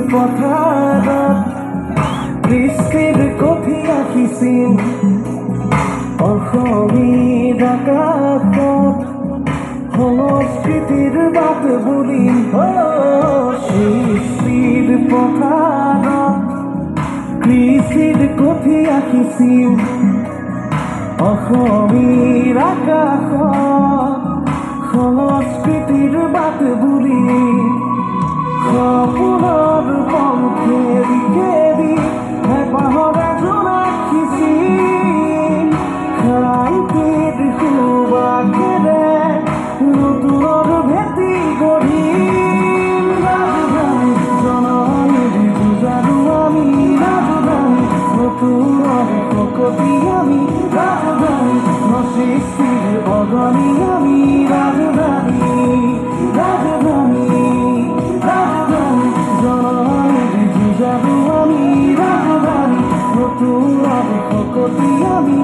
পথাৰত কৃষ্টিৰ কঠি আঁকিছিল অসমীৰ আকাশত সংস্কৃতিৰ বাট বুলি সৃষ্টিৰ পথাৰত কৃষ্টিৰ কঠি আঁকিছিল অসমীৰ আকাশত সংস্কৃতিৰ বাট বুলি সপোনৰ পংখেদি খেদি হেঁপাহৰ এজন আঁকিছিল শান্তিৰ সুবাসেৰে নতুনৰ ভেটি গঢ়িল ৰাজধানী জননীৰ পূজাৰো আমি ৰাজধানী নতুনৰ শকতি আমি ৰাজধানী সৃষ্টিৰ অগণি আমি ৰাজধানী ৰাজধানী ৰাজধানী জননীৰ পূজাৰো আমি ৰাজধানী নতুনৰ শকতি আমি